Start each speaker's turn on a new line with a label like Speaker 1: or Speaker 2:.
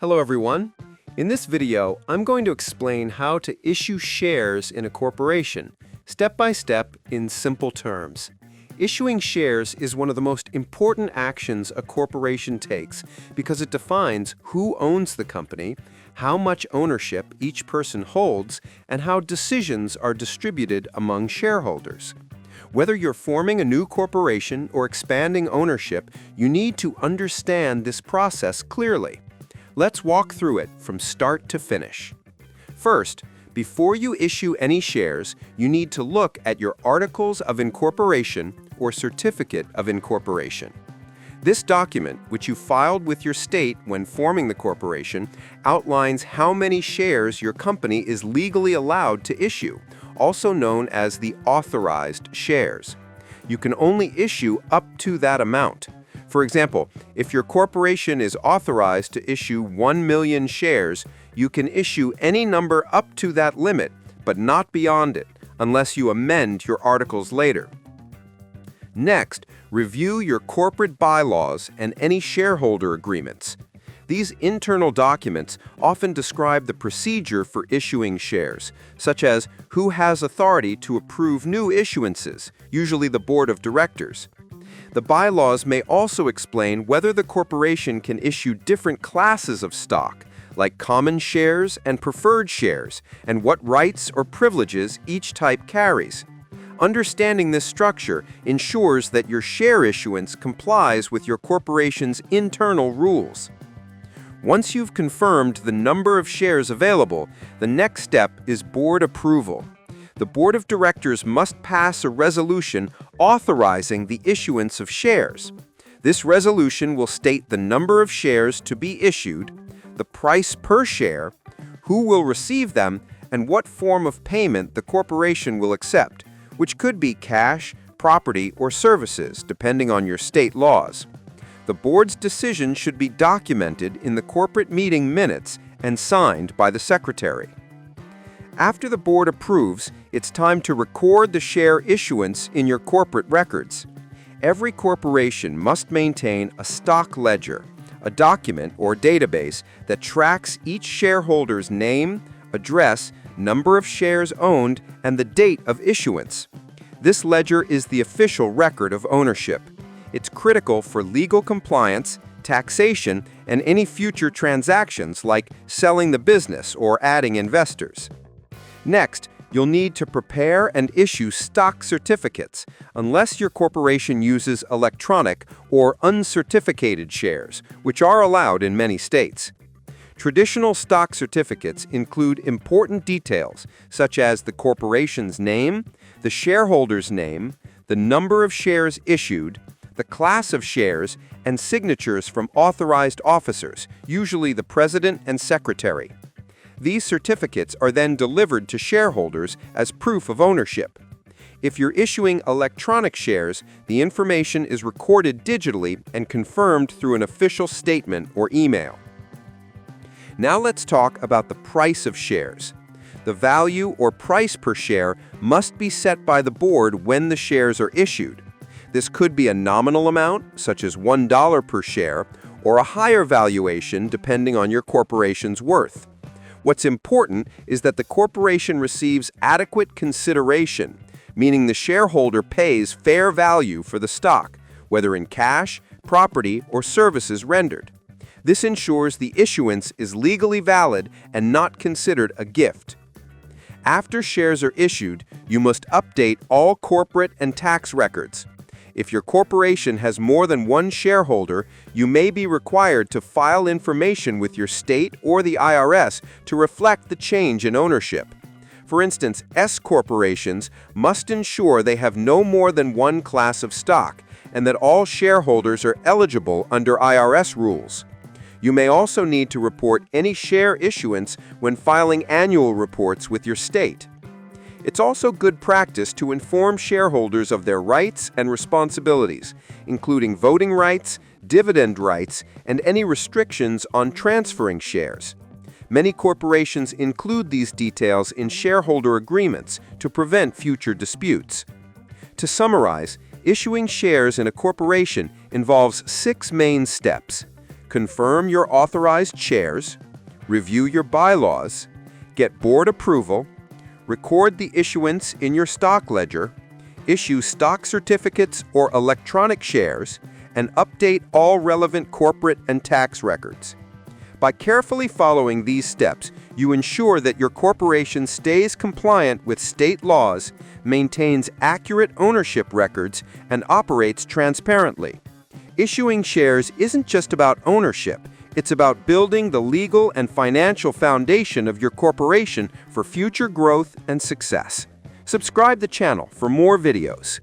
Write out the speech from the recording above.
Speaker 1: Hello everyone. In this video, I'm going to explain how to issue shares in a corporation, step by step in simple terms. Issuing shares is one of the most important actions a corporation takes because it defines who owns the company, how much ownership each person holds, and how decisions are distributed among shareholders. Whether you're forming a new corporation or expanding ownership, you need to understand this process clearly. Let's walk through it from start to finish. First, before you issue any shares, you need to look at your Articles of Incorporation or Certificate of Incorporation. This document, which you filed with your state when forming the corporation, outlines how many shares your company is legally allowed to issue, also known as the authorized shares. You can only issue up to that amount. For example, if your corporation is authorized to issue 1 million shares, you can issue any number up to that limit, but not beyond it, unless you amend your articles later. Next, review your corporate bylaws and any shareholder agreements. These internal documents often describe the procedure for issuing shares, such as who has authority to approve new issuances, usually the board of directors. The bylaws may also explain whether the corporation can issue different classes of stock, like common shares and preferred shares, and what rights or privileges each type carries. Understanding this structure ensures that your share issuance complies with your corporation's internal rules. Once you've confirmed the number of shares available, the next step is board approval. The board of directors must pass a resolution authorizing the issuance of shares. This resolution will state the number of shares to be issued, the price per share, who will receive them, and what form of payment the corporation will accept, which could be cash, property, or services, depending on your state laws. The board's decision should be documented in the corporate meeting minutes and signed by the secretary. After the board approves, it's time to record the share issuance in your corporate records. Every corporation must maintain a stock ledger, a document or database that tracks each shareholder's name, address, number of shares owned, and the date of issuance. This ledger is the official record of ownership. It's critical for legal compliance, taxation, and any future transactions like selling the business or adding investors. Next, you'll need to prepare and issue stock certificates, unless your corporation uses electronic or uncertificated shares, which are allowed in many states. Traditional stock certificates include important details, such as the corporation's name, the shareholder's name, the number of shares issued, the class of shares, and signatures from authorized officers, usually the president and secretary. These certificates are then delivered to shareholders as proof of ownership. If you're issuing electronic shares, the information is recorded digitally and confirmed through an official statement or email. Now let's talk about the price of shares. The value or price per share must be set by the board when the shares are issued. This could be a nominal amount, such as $1 per share, or a higher valuation depending on your corporation's worth. What's important is that the corporation receives adequate consideration, meaning the shareholder pays fair value for the stock, whether in cash, property, or services rendered. This ensures the issuance is legally valid and not considered a gift. After shares are issued, you must update all corporate and tax records. If your corporation has more than one shareholder, you may be required to file information with your state or the IRS to reflect the change in ownership. For instance, S corporations must ensure they have no more than one class of stock and that all shareholders are eligible under IRS rules. You may also need to report any share issuance when filing annual reports with your state. It's also good practice to inform shareholders of their rights and responsibilities, including voting rights, dividend rights, and any restrictions on transferring shares. Many corporations include these details in shareholder agreements to prevent future disputes. To summarize, issuing shares in a corporation involves 6 main steps: confirm your authorized shares, review your bylaws, get board approval, record the issuance in your stock ledger, issue stock certificates or electronic shares, and update all relevant corporate and tax records. By carefully following these steps, you ensure that your corporation stays compliant with state laws, maintains accurate ownership records, and operates transparently. Issuing shares isn't just about ownership, it's about building the legal and financial foundation of your corporation for future growth and success. Subscribe the channel for more videos.